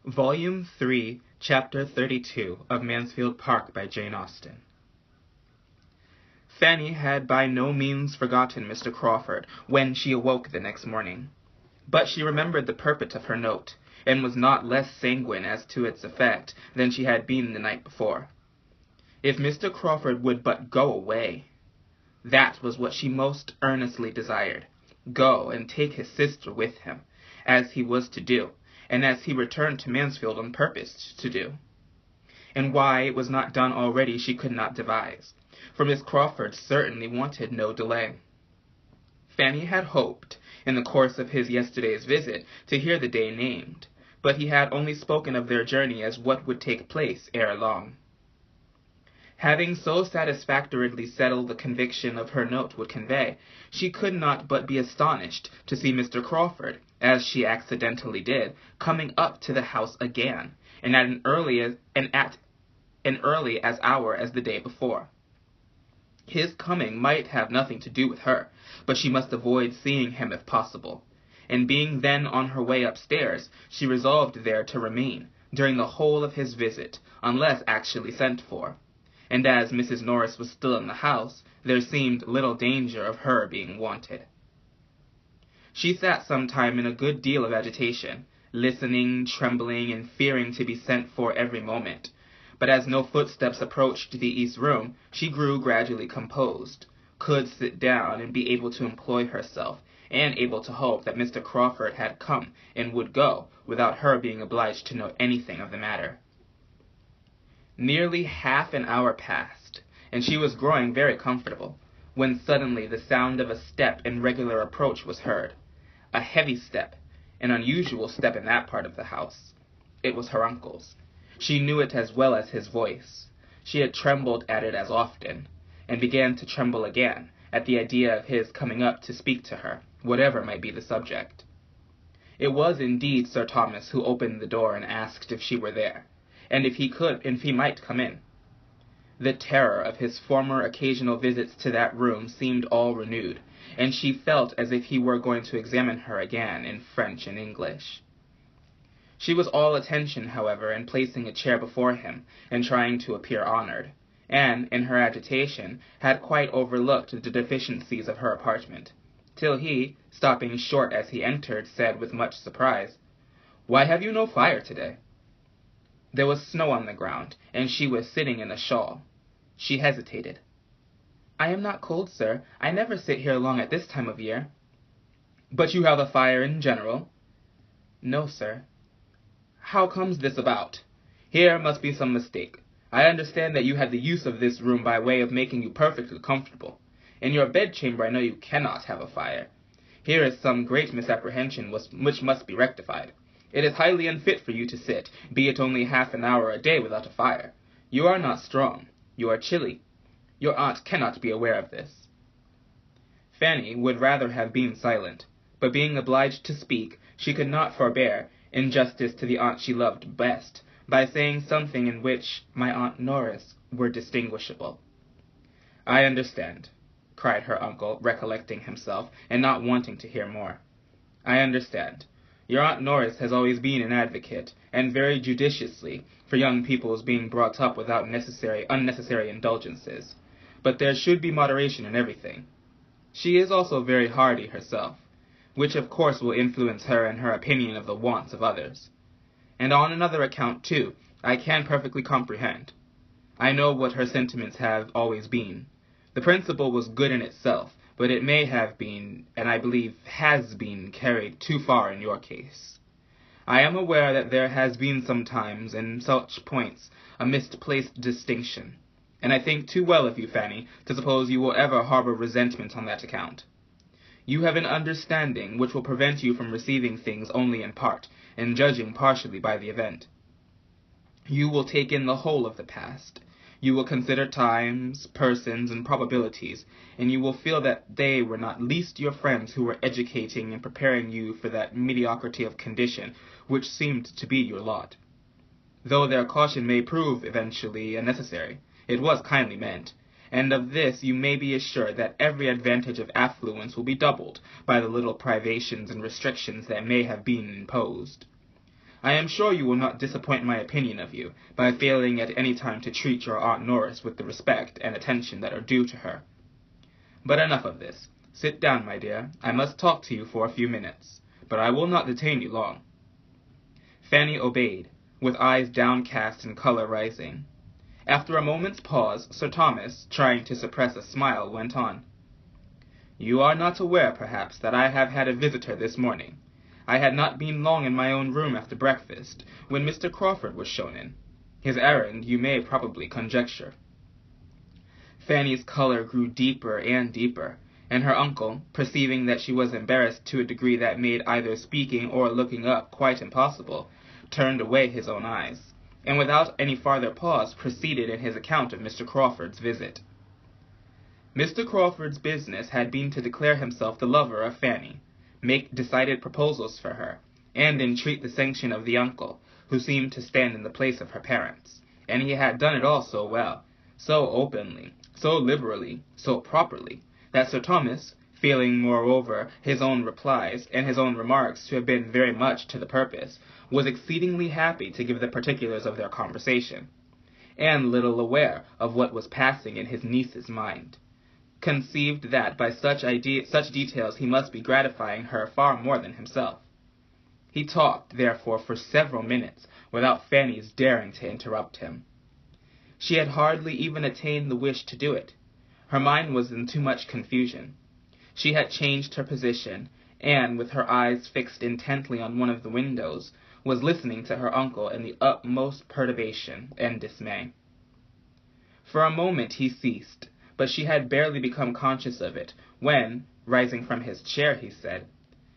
Volume 3, Chapter 32 of Mansfield Park by Jane Austen. Fanny had by no means forgotten Mr. Crawford when she awoke the next morning, but she remembered the purport of her note, and was not less sanguine as to its effect than she had been the night before. If Mr. Crawford would but go away! That was what she most earnestly desired. Go and take his sister with him, as he was to do, and as he returned to Mansfield on purpose to do. And why it was not done already she could not devise, for Miss Crawford certainly wanted no delay. Fanny had hoped, in the course of his yesterday's visit, to hear the day named, but he had only spoken of their journey as what would take place ere long. Having so satisfactorily settled the conviction of her note would convey, she could not but be astonished to see Mr. Crawford, as she accidentally did, coming up to the house again, and at an early as hour as the day before. His coming might have nothing to do with her, but she must avoid seeing him if possible, and being then on her way upstairs, she resolved there to remain during the whole of his visit, unless actually sent for. And as Mrs. Norris was still in the house, there seemed little danger of her being wanted. She sat some time in a good deal of agitation, listening, trembling, and fearing to be sent for every moment. But as no footsteps approached the east room, she grew gradually composed, could sit down and be able to employ herself, and able to hope that Mr. Crawford had come and would go, without her being obliged to know anything of the matter. Nearly half an hour passed, and she was growing very comfortable, when suddenly the sound of a step in regular approach was heard. A heavy step, an unusual step in that part of the house. It was her uncle's. She knew it as well as his voice. She had trembled at it as often, and began to tremble again at the idea of his coming up to speak to her, whatever might be the subject. It was indeed Sir Thomas who opened the door and asked if she were there, and if he might come in. The terror of his former occasional visits to that room seemed all renewed, and she felt as if he were going to examine her again in French and English. She was all attention, however, in placing a chair before him, and trying to appear honored, and, in her agitation, had quite overlooked the deficiencies of her apartment, till he, stopping short as he entered, said with much surprise, "Why have you no fire today?" There was snow on the ground, and she was sitting in a shawl. She hesitated. "I am not cold, sir. I never sit here long at this time of year." "But you have a fire in general?" "No, sir." "How comes this about? Here must be some mistake. I understand that you had the use of this room by way of making you perfectly comfortable. In your bedchamber I know you cannot have a fire. Here is some great misapprehension which must be rectified. It is highly unfit for you to sit, be it only half an hour a day, without a fire. You are not strong. You are chilly. Your aunt cannot be aware of this." Fanny would rather have been silent, but being obliged to speak, she could not forbear, in justice to the aunt she loved best, by saying something in which my Aunt Norris were distinguishable. "I understand," cried her uncle, recollecting himself, and not wanting to hear more. "I understand. Your Aunt Norris has always been an advocate, and very judiciously, for young people's being brought up without unnecessary indulgences. But there should be moderation in everything. She is also very hardy herself, which of course will influence her in her opinion of the wants of others. And on another account, too, I can perfectly comprehend. I know what her sentiments have always been. The principle was good in itself, but it may have been, and I believe has been, carried too far in your case. I am aware that there has been sometimes, in such points, a misplaced distinction, and I think too well of you, Fanny, to suppose you will ever harbor resentment on that account. You have an understanding which will prevent you from receiving things only in part, and judging partially by the event. You will take in the whole of the past. You will consider times, persons, and probabilities, and you will feel that they were not least your friends who were educating and preparing you for that mediocrity of condition which seemed to be your lot. Though their caution may prove eventually unnecessary, it was kindly meant, and of this you may be assured that every advantage of affluence will be doubled by the little privations and restrictions that may have been imposed. I am sure you will not disappoint my opinion of you by failing at any time to treat your Aunt Norris with the respect and attention that are due to her. But enough of this. Sit down, my dear. I must talk to you for a few minutes, but I will not detain you long." Fanny obeyed, with eyes downcast and color rising. After a moment's pause, Sir Thomas, trying to suppress a smile, went on. "You are not aware, perhaps, that I have had a visitor this morning. I had not been long in my own room after breakfast, when Mr. Crawford was shown in. His errand you may probably conjecture." Fanny's color grew deeper and deeper, and her uncle, perceiving that she was embarrassed to a degree that made either speaking or looking up quite impossible, turned away his own eyes, and without any farther pause proceeded in his account of Mr. Crawford's visit. Mr. Crawford's business had been to declare himself the lover of Fanny, make decided proposals for her, and entreat the sanction of the uncle, who seemed to stand in the place of her parents, and he had done it all so well, so openly, so liberally, so properly, that Sir Thomas, feeling, moreover, his own replies and his own remarks to have been very much to the purpose, was exceedingly happy to give the particulars of their conversation, and little aware of what was passing in his niece's mind, conceived that by such details he must be gratifying her far more than himself. He talked, therefore, for several minutes, without Fanny's daring to interrupt him. She had hardly even attained the wish to do it. Her mind was in too much confusion. She had changed her position, and, with her eyes fixed intently on one of the windows, was listening to her uncle in the utmost perturbation and dismay. For a moment he ceased, but she had barely become conscious of it, when, rising from his chair, he said,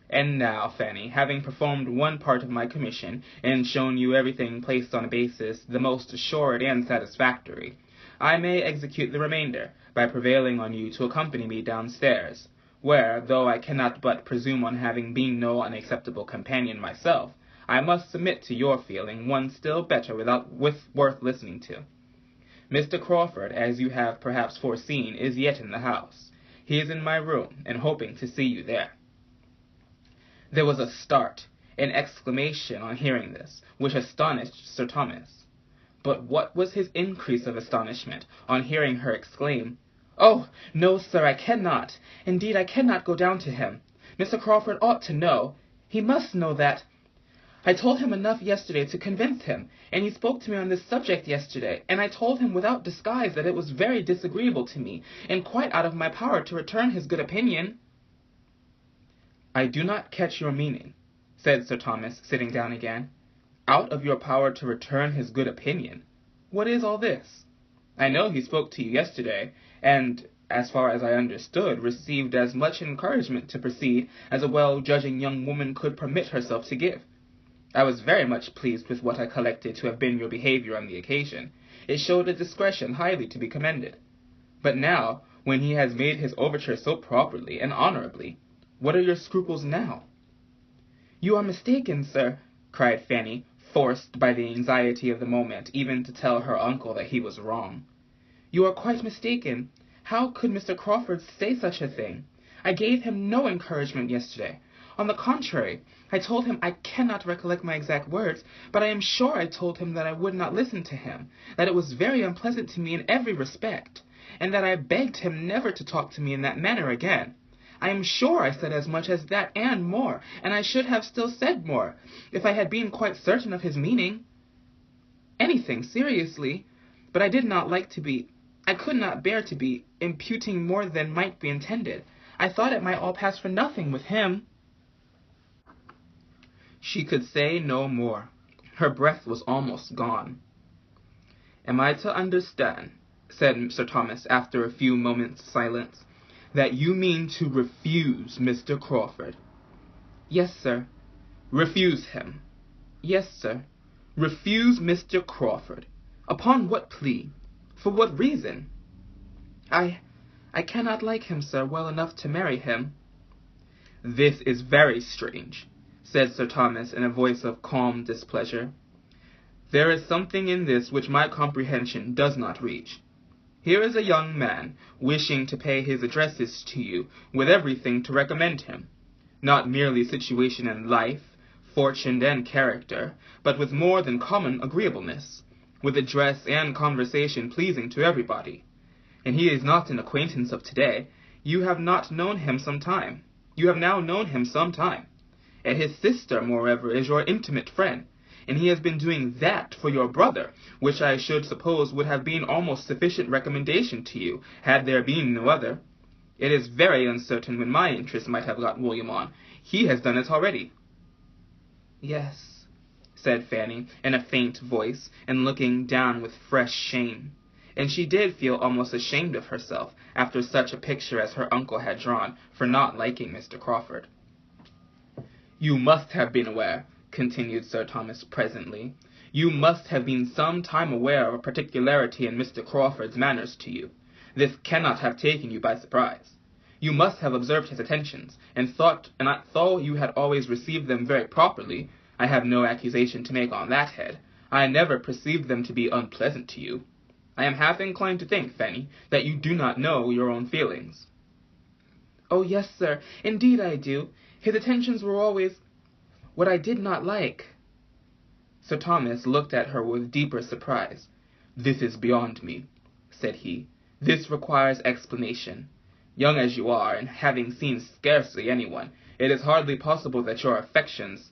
"And now, Fanny, having performed one part of my commission, and shown you everything placed on a basis the most assured and satisfactory, I may execute the remainder, by prevailing on you to accompany me downstairs, where, though I cannot but presume on having been no unacceptable companion myself, I must submit to your feeling one still better worth listening to. Mr. Crawford, as you have perhaps foreseen, is yet in the house. He is in my room, and hoping to see you there." There was a start, an exclamation on hearing this, which astonished Sir Thomas. But what was his increase of astonishment on hearing her exclaim, "Oh, no, sir, I cannot. Indeed, I cannot go down to him. Mr. Crawford ought to know. He must know that. I told him enough yesterday to convince him, and he spoke to me on this subject yesterday, and I told him without disguise that it was very disagreeable to me, and quite out of my power to return his good opinion." "I do not catch your meaning," said Sir Thomas, sitting down again. "Out of your power to return his good opinion? What is all this? I know he spoke to you yesterday, and, as far as I understood, received as much encouragement to proceed as a well-judging young woman could permit herself to give. I was very much pleased with what I collected to have been your behavior on the occasion. It showed a discretion highly to be commended. But now, when he has made his overture so properly and honorably, what are your scruples now?" "You are mistaken, sir," cried Fanny, forced by the anxiety of the moment even to tell her uncle that he was wrong. "You are quite mistaken. How could Mr. Crawford say such a thing? I gave him no encouragement yesterday. On the contrary, I told him, I cannot recollect my exact words, but I am sure I told him that I would not listen to him, that it was very unpleasant to me in every respect, and that I begged him never to talk to me in that manner again. I am sure I said as much as that and more, and I should have still said more, if I had been quite certain of his meaning anything seriously, but I could not bear to be imputing more than might be intended. I thought it might all pass for nothing with him." She could say no more. Her breath was almost gone. "Am I to understand," said Sir Thomas after a few moments' silence, "that you mean to refuse Mr. Crawford?" "Yes, sir." "Refuse him?" "Yes, sir." "Refuse Mr. Crawford? Upon what plea? For what reason?" I cannot like him, sir, well enough to marry him." "This is very strange," said Sir Thomas in a voice of calm displeasure. "There is something in this which my comprehension does not reach. Here is a young man wishing to pay his addresses to you with everything to recommend him, not merely situation in life, fortune and character, but with more than common agreeableness, with address and conversation pleasing to everybody. And he is not an acquaintance of today. You have not known him some time. You have now known him some time. And his sister, moreover, is your intimate friend, and he has been doing that for your brother, which I should suppose would have been almost sufficient recommendation to you, had there been no other. It is very uncertain when my interest might have got William on. He has done it already. Yes, said Fanny, in a faint voice, and looking down with fresh shame. And she did feel almost ashamed of herself, after such a picture as her uncle had drawn, for not liking Mr. Crawford. You must have been aware, continued Sir Thomas presently. You must have been some time aware of a particularity in Mr. Crawford's manners to you. This cannot have taken you by surprise. You must have observed his attentions, and though you had always received them very properly, I have no accusation to make on that head. I never perceived them to be unpleasant to you. I am half inclined to think, Fanny, that you do not know your own feelings. Oh, yes, sir, indeed I do. His attentions were always what I did not like. Sir Thomas looked at her with deeper surprise. This is beyond me, said he. This requires explanation. Young as you are, and having seen scarcely anyone, it is hardly possible that your affections—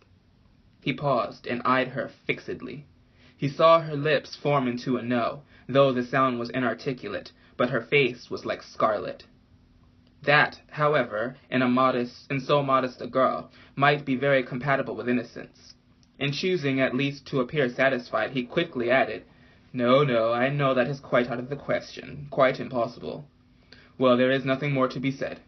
He paused and eyed her fixedly. He saw her lips form into a no, though the sound was inarticulate, but her face was like scarlet. That, however, in so modest a girl, might be very compatible with innocence. In choosing at least to appear satisfied, he quickly added, No, I know that is quite out of the question, quite impossible. Well, there is nothing more to be said.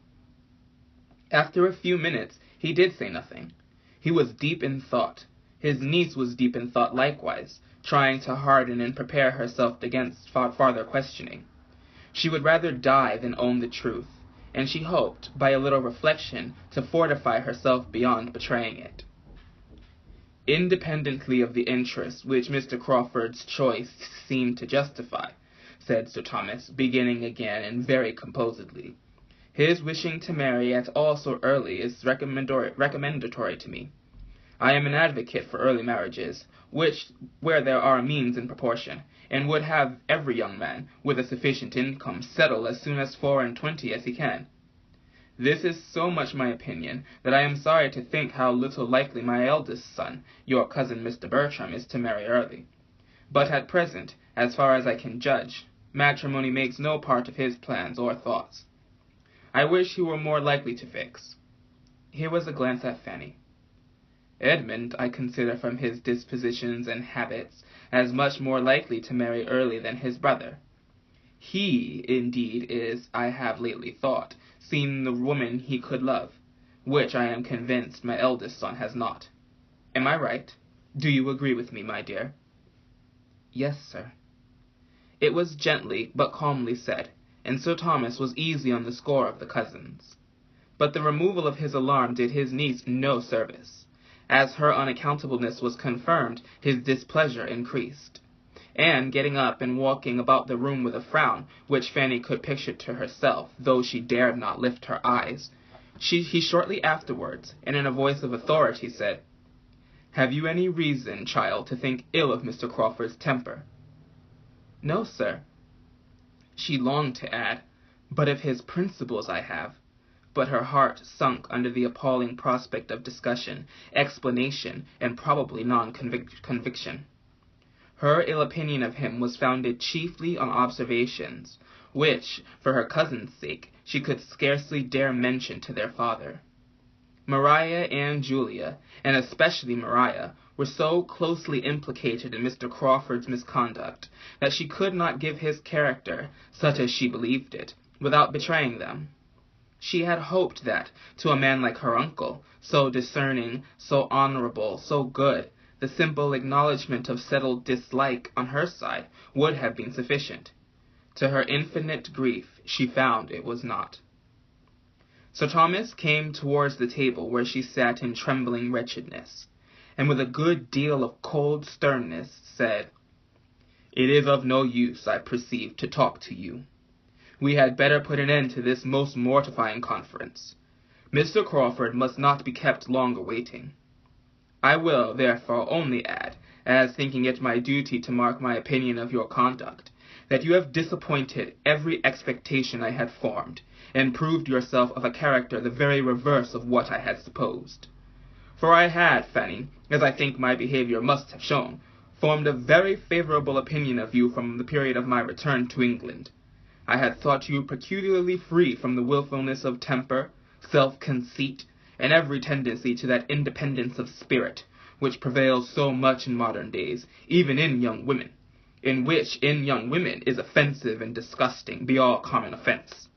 After a few minutes, he did say nothing. He was deep in thought. His niece was deep in thought likewise, trying to harden and prepare herself against farther questioning. She would rather die than own the truth, and she hoped, by a little reflection, to fortify herself beyond betraying it. Independently of the interest which Mr. Crawford's choice seemed to justify, said Sir Thomas, beginning again and very composedly, his wishing to marry at all so early is recommendatory to me. I am an advocate for early marriages, where there are means in proportion, and would have every young man, with a sufficient income, settle as soon as 24 as he can. This is so much my opinion, that I am sorry to think how little likely my eldest son, your cousin Mr. Bertram, is to marry early. But at present, as far as I can judge, matrimony makes no part of his plans or thoughts. I wish he were more likely to fix. Here was a glance at Fanny. Edmund I consider from his dispositions and habits as much more likely to marry early than his brother. He, indeed, is, I have lately thought, seen the woman he could love, which I am convinced my eldest son has not. Am I right? Do you agree with me, my dear? Yes, sir. It was gently but calmly said, and Sir Thomas was easy on the score of the cousins. But the removal of his alarm did his niece no service. As her unaccountableness was confirmed, his displeasure increased. And, getting up and walking about the room with a frown, which Fanny could picture to herself, though she dared not lift her eyes, he shortly afterwards, and in a voice of authority, said, Have you any reason, child, to think ill of Mr. Crawford's temper? No, sir. She longed to add, But of his principles I have. But her heart sunk under the appalling prospect of discussion, explanation, and probably non-conviction. Her ill opinion of him was founded chiefly on observations, which, for her cousin's sake, she could scarcely dare mention to their father. Maria and Julia, and especially Maria, were so closely implicated in Mr. Crawford's misconduct that she could not give his character, such as she believed it, without betraying them. She had hoped that, to a man like her uncle, so discerning, so honorable, so good, the simple acknowledgment of settled dislike on her side would have been sufficient. To her infinite grief, she found it was not. Sir Thomas came towards the table where she sat in trembling wretchedness, and with a good deal of cold sternness said, It is of no use, I perceive, to talk to you. We had better put an end to this most mortifying conference. Mr. Crawford must not be kept longer waiting. I will, therefore, only add, as thinking it my duty to mark my opinion of your conduct, that you have disappointed every expectation I had formed, and proved yourself of a character the very reverse of what I had supposed. For I had, Fanny, as I think my behaviour must have shown, formed a very favourable opinion of you from the period of my return to England. I had thought you peculiarly free from the wilfulness of temper, self-conceit, and every tendency to that independence of spirit, which prevails so much in modern days, even in young women, in which in young women is offensive and disgusting, be all common offence.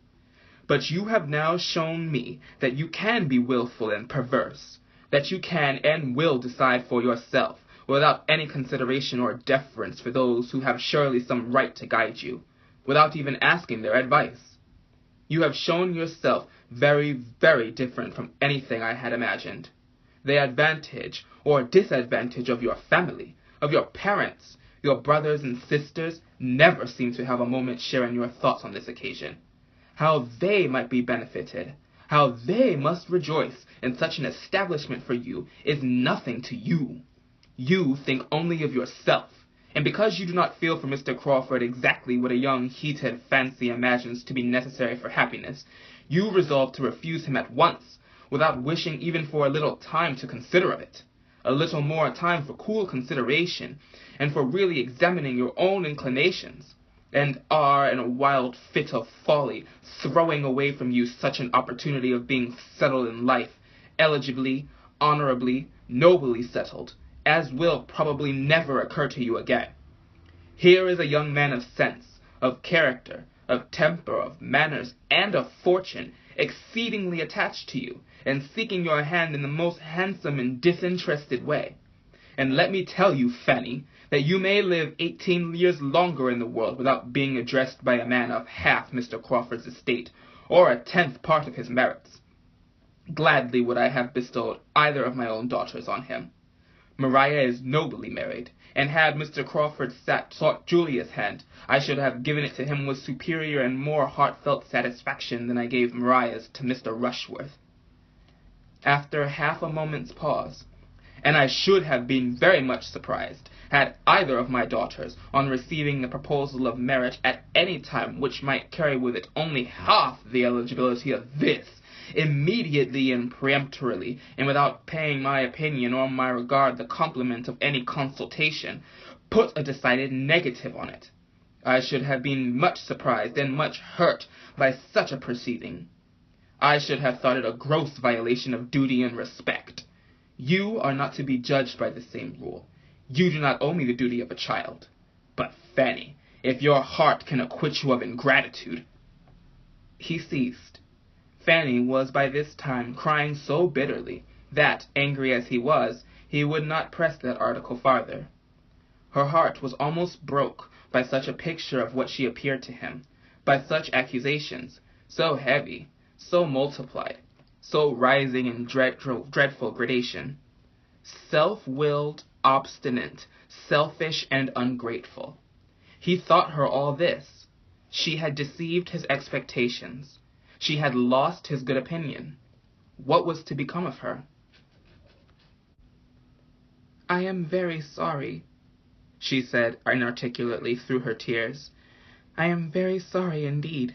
But you have now shown me that you can be wilful and perverse, that you can and will decide for yourself, without any consideration or deference for those who have surely some right to guide you, without even asking their advice. You have shown yourself very, very different from anything I had imagined. The advantage or disadvantage of your family, of your parents, your brothers and sisters, never seem to have a moment's share in your thoughts on this occasion. How they might be benefited, how they must rejoice in such an establishment for you, is nothing to you. You think only of yourself, and because you do not feel for Mr. Crawford exactly what a young heated fancy imagines to be necessary for happiness, you resolve to refuse him at once, without wishing even for a little time to consider of it, a little more time for cool consideration, and for really examining your own inclinations, and are, in a wild fit of folly, throwing away from you such an opportunity of being settled in life, eligibly, honourably, nobly settled, as will probably never occur to you again. Here is a young man of sense, of character, of temper, of manners, and of fortune, exceedingly attached to you, and seeking your hand in the most handsome and disinterested way. And let me tell you, Fanny, that you may live 18 years longer in the world without being addressed by a man of half Mr. Crawford's estate, or a 10th part of his merits. Gladly would I have bestowed either of my own daughters on him. Maria is nobly married, and had Mr. Crawford sought Julia's hand, I should have given it to him with superior and more heartfelt satisfaction than I gave Maria's to Mr. Rushworth. After half a moment's pause, and I should have been very much surprised had either of my daughters, on receiving the proposal of marriage at any time which might carry with it only half the eligibility of this, immediately and peremptorily, and without paying my opinion or my regard the compliment of any consultation, put a decided negative on it. I should have been much surprised and much hurt by such a proceeding. I should have thought it a gross violation of duty and respect. You are not to be judged by the same rule. You do not owe me the duty of a child. But, Fanny, if your heart can acquit you of ingratitude—" He ceased. Fanny was by this time crying so bitterly that, angry as he was, he would not press that article farther. Her heart was almost broke by such a picture of what she appeared to him, by such accusations, so heavy, so multiplied, so rising in dreadful gradation. Self-willed, obstinate, selfish, and ungrateful. He thought her all this. She had deceived his expectations. She had lost his good opinion. What was to become of her? "I am very sorry," she said inarticulately through her tears. "I am very sorry indeed."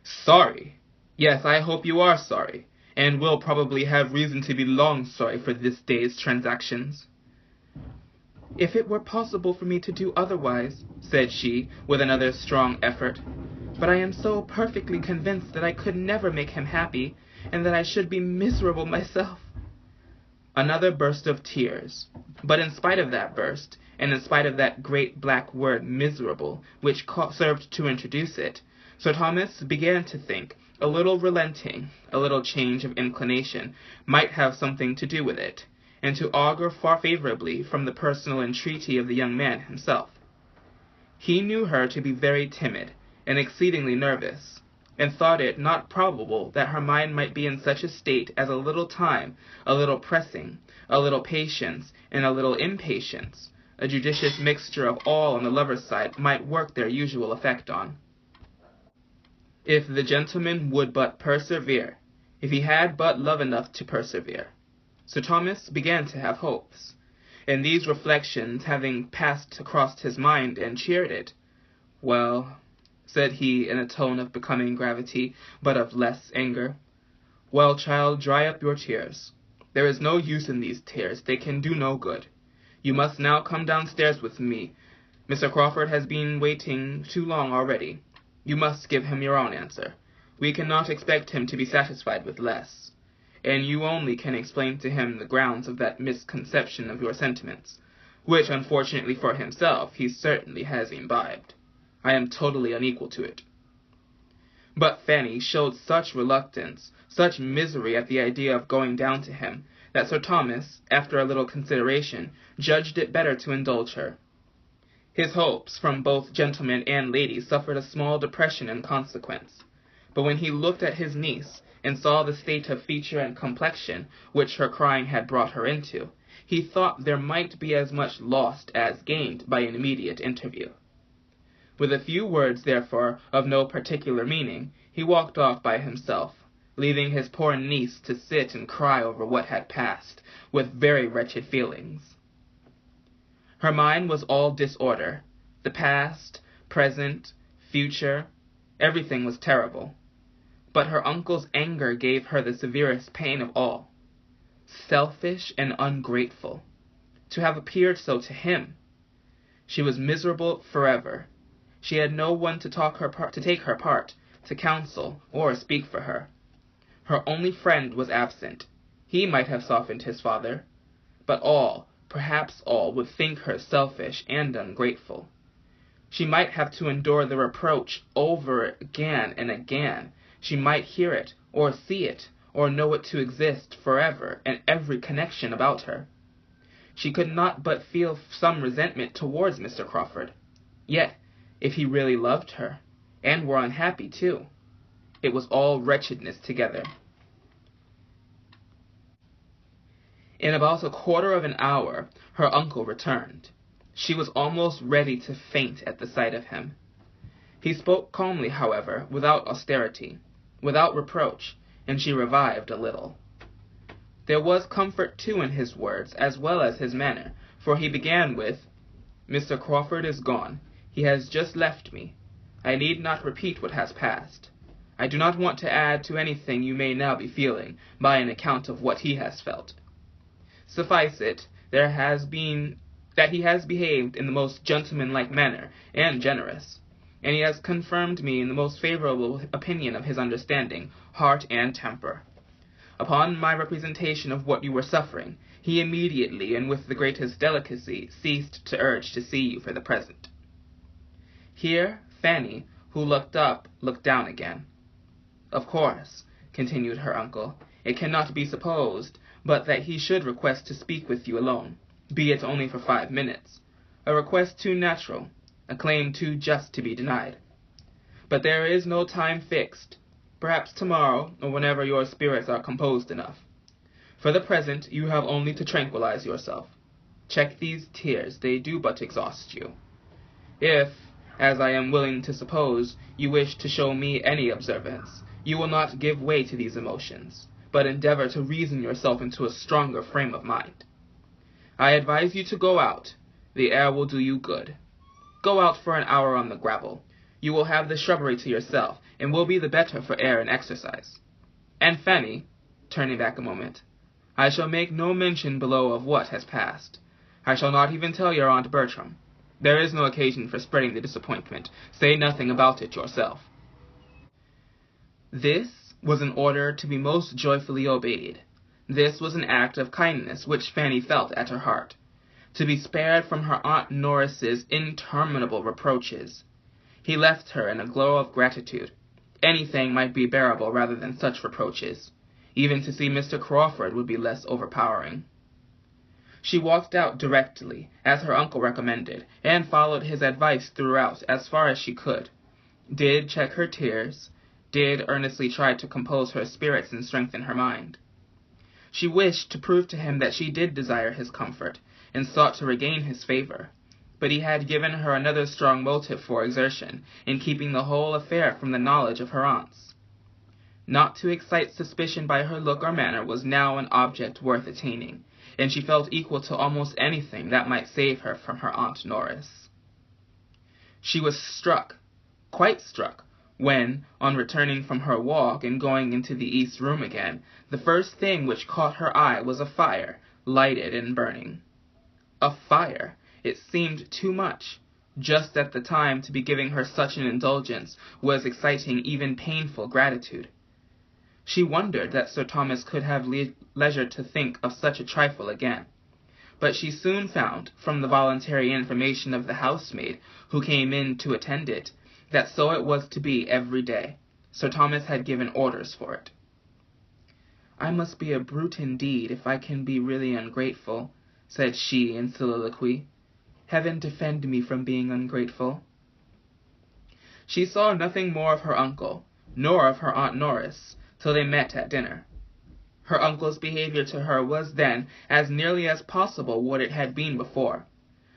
"Sorry? Yes, I hope you are sorry, and will probably have reason to be long sorry for this day's transactions." "If it were possible for me to do otherwise," said she, with another strong effort, "but I am so perfectly convinced that I could never make him happy, and that I should be miserable myself." Another burst of tears. But in spite of that burst, and in spite of that great black word miserable, which served to introduce it, Sir Thomas began to think a little relenting, a little change of inclination, might have something to do with it, and to augur far favourably from the personal entreaty of the young man himself. He knew her to be very timid, and exceedingly nervous, and thought it not probable that her mind might be in such a state as a little time, a little pressing, a little patience, and a little impatience, a judicious mixture of all on the lover's side, might work their usual effect on. If the gentleman would but persevere, if he had but love enough to persevere. Sir Thomas began to have hopes, and these reflections having passed across his mind and cheered it, "Well," said he in a tone of becoming gravity, but of less anger, "well, child, dry up your tears. There is no use in these tears. They can do no good. You must now come downstairs with me. Mr. Crawford has been waiting too long already. You must give him your own answer. We cannot expect him to be satisfied with less. And you only can explain to him the grounds of that misconception of your sentiments, which, unfortunately for himself, he certainly has imbibed. I am totally unequal to it." But Fanny showed such reluctance, such misery at the idea of going down to him, that Sir Thomas, after a little consideration, judged it better to indulge her. His hopes from both gentlemen and ladies suffered a small depression in consequence, but when he looked at his niece, and saw the state of feature and complexion which her crying had brought her into, he thought there might be as much lost as gained by an immediate interview. With a few words, therefore, of no particular meaning, he walked off by himself, leaving his poor niece to sit and cry over what had passed, with very wretched feelings. Her mind was all disorder. The past, present, future, everything was terrible. But her uncle's anger gave her the severest pain of all. Selfish and ungrateful. To have appeared so to him. She was miserable forever. She had no one to take her part, to counsel, or speak for her. Her only friend was absent. He might have softened his father. But all, perhaps all, would think her selfish and ungrateful. She might have to endure the reproach over again and again. She might hear it, or see it, or know it to exist forever in every connection about her. She could not but feel some resentment towards Mr. Crawford. Yet, if he really loved her, and were unhappy too, it was all wretchedness together. In about a quarter of an hour, her uncle returned. She was almost ready to faint at the sight of him. He spoke calmly, however, without austerity, without reproach, and she revived a little. There was comfort, too, in his words, as well as his manner, for he began with, "Mr. Crawford is gone. He has just left me. I need not repeat what has passed. I do not want to add to anything you may now be feeling, by an account of what he has felt. Suffice it, that he has behaved in the most gentlemanlike manner, and generous, and he has confirmed me in the most favorable opinion of his understanding, heart, and temper. Upon my representation of what you were suffering, he immediately, and with the greatest delicacy, ceased to urge to see you for the present." Here Fanny, who looked up, looked down again. "Of course," continued her uncle, "it cannot be supposed but that he should request to speak with you alone, be it only for 5 minutes, a request too natural, a claim too just to be denied. But there is no time fixed, perhaps tomorrow, or whenever your spirits are composed enough. For the present, you have only to tranquilize yourself. Check these tears, they do but exhaust you. If, as I am willing to suppose, you wish to show me any observance, you will not give way to these emotions, but endeavor to reason yourself into a stronger frame of mind. I advise you to go out. The air will do you good. Go out for an hour on the gravel. You will have the shrubbery to yourself, and will be the better for air and exercise. And Fanny," turning back a moment, "I shall make no mention below of what has passed. I shall not even tell your Aunt Bertram. There is no occasion for spreading the disappointment. Say nothing about it yourself." This was an order to be most joyfully obeyed. This was an act of kindness which Fanny felt at her heart. To be spared from her Aunt Norris's interminable reproaches. He left her in a glow of gratitude. Anything might be bearable rather than such reproaches. Even to see Mr. Crawford would be less overpowering. She walked out directly, as her uncle recommended, and followed his advice throughout as far as she could. Did check her tears, did earnestly try to compose her spirits and strengthen her mind. She wished to prove to him that she did desire his comfort, and sought to regain his favor. But he had given her another strong motive for exertion, in keeping the whole affair from the knowledge of her aunts. Not to excite suspicion by her look or manner was now an object worth attaining, and she felt equal to almost anything that might save her from her Aunt Norris. She was struck, quite struck, when, on returning from her walk and going into the east room again, the first thing which caught her eye was a fire, lighted and burning. A fire! It seemed too much. Just at the time to be giving her such an indulgence was exciting even painful gratitude. She wondered that Sir Thomas could have leisure to think of such a trifle again. But she soon found, from the voluntary information of the housemaid who came in to attend it, that so it was to be every day. Sir Thomas had given orders for it. "I must be a brute indeed if I can be really ungrateful," said she in soliloquy. "Heaven defend me from being ungrateful." She saw nothing more of her uncle, nor of her Aunt Norris, till they met at dinner. Her uncle's behavior to her was then as nearly as possible what it had been before.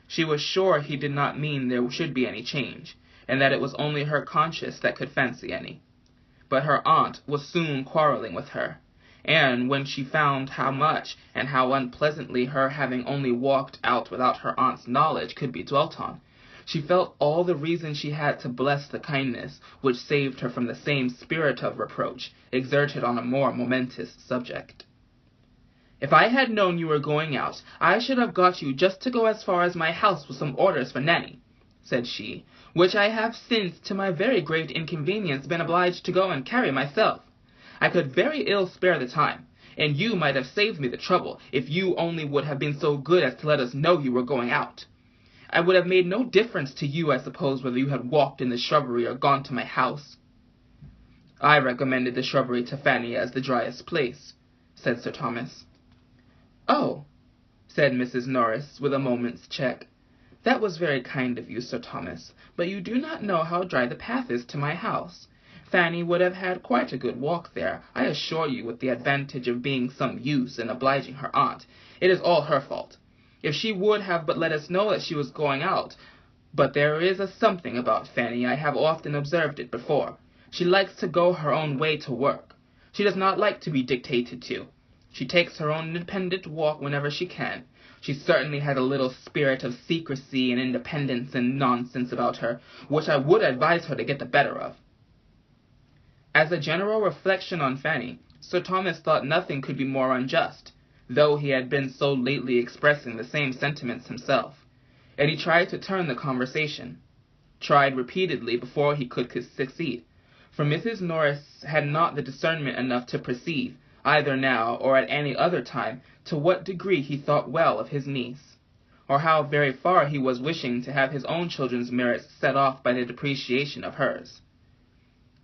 She was sure he did not mean there should be any change, and that it was only her conscience that could fancy any. But her aunt was soon quarrelling with her, and when she found how much and how unpleasantly her having only walked out without her aunt's knowledge could be dwelt on, she felt all the reason she had to bless the kindness which saved her from the same spirit of reproach exerted on a more momentous subject. "If I had known you were going out, I should have got you just to go as far as my house with some orders for Nanny," said she, "which I have since, to my very great inconvenience, been obliged to go and carry myself. I could very ill spare the time, and you might have saved me the trouble if you only would have been so good as to let us know you were going out. It would have made no difference to you, I suppose, whether you had walked in the shrubbery or gone to my house." "I recommended the shrubbery to Fanny as the driest place," said Sir Thomas. "Oh," said Mrs. Norris, with a moment's check, "that was very kind of you, Sir Thomas, but you do not know how dry the path is to my house. Fanny would have had quite a good walk there, I assure you, with the advantage of being some use in obliging her aunt. It is all her fault. If she would have but let us know that she was going out. But there is a something about Fanny, I have often observed it before. She likes to go her own way to work. She does not like to be dictated to. She takes her own independent walk whenever she can. She certainly has a little spirit of secrecy and independence and nonsense about her, which I would advise her to get the better of." As a general reflection on Fanny, Sir Thomas thought nothing could be more unjust, though he had been so lately expressing the same sentiments himself, and he tried to turn the conversation, tried repeatedly before he could succeed, for Mrs. Norris had not the discernment enough to perceive, either now or at any other time, to what degree he thought well of his niece, or how very far he was wishing to have his own children's merits set off by the depreciation of hers.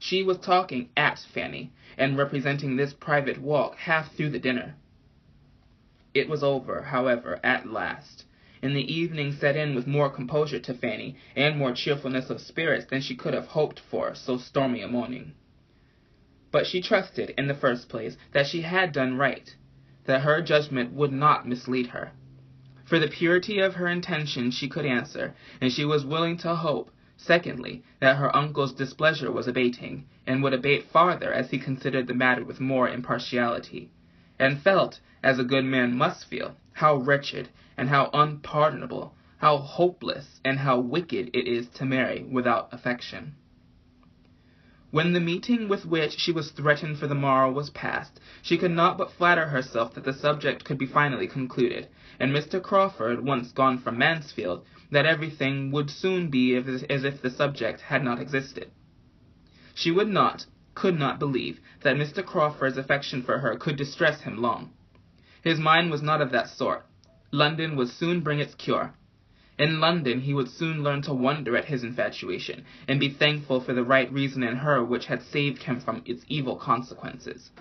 She was talking at Fanny, and representing this private walk half through the dinner. It was over, however, at last, and the evening set in with more composure to Fanny, and more cheerfulness of spirits than she could have hoped for so stormy a morning. But she trusted, in the first place, that she had done right, that her judgment would not mislead her. For the purity of her intention she could answer, and she was willing to hope, secondly, that her uncle's displeasure was abating, and would abate farther as he considered the matter with more impartiality, and felt, as a good man must feel, how wretched, and how unpardonable, how hopeless, and how wicked it is to marry without affection. When the meeting with which she was threatened for the morrow was past, she could not but flatter herself that the subject could be finally concluded, and Mr. Crawford, once gone from Mansfield, that everything would soon be as if the subject had not existed. She could not believe that Mr. Crawford's affection for her could distress him long. His mind was not of that sort. London would soon bring its cure. In London he would soon learn to wonder at his infatuation, and be thankful for the right reason in her which had saved him from its evil consequences.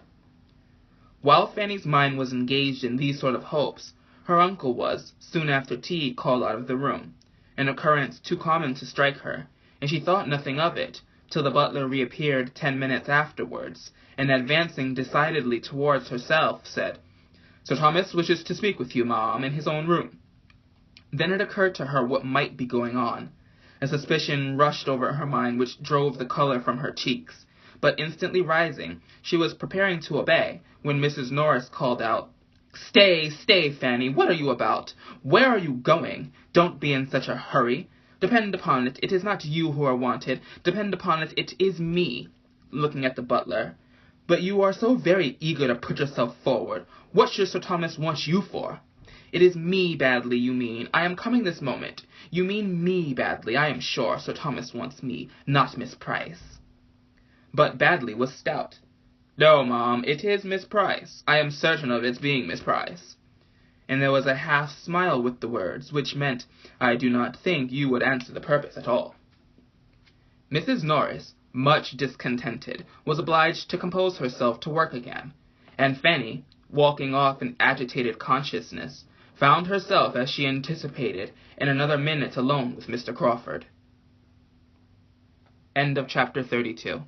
While Fanny's mind was engaged in these sort of hopes, her uncle was, soon after tea, called out of the room, an occurrence too common to strike her, and she thought nothing of it, till the butler reappeared 10 minutes afterwards, and advancing decidedly towards herself, said, "Sir Thomas wishes to speak with you, ma'am, in his own room." Then it occurred to her what might be going on. A suspicion rushed over her mind which drove the color from her cheeks, but instantly rising, she was preparing to obey, when Mrs. Norris called out, "Stay, stay, Fanny, what are you about? Where are you going? Don't be in such a hurry. Depend upon it, it is not you who are wanted. Depend upon it, it is me," looking at the butler. "But you are so very eager to put yourself forward. What should Sir Thomas want you for?" "It is me badly, you mean. I am coming this moment. You mean me badly, I am sure. Sir Thomas wants me, not Miss Price." But badly was stout. "No, ma'am, it is Miss Price. I am certain of its being Miss Price." And there was a half-smile with the words, which meant, "I do not think you would answer the purpose at all." Mrs. Norris, much discontented, was obliged to compose herself to work again, and Fanny, walking off in agitated consciousness, found herself, as she anticipated, in another minute alone with Mr. Crawford. End of chapter 32.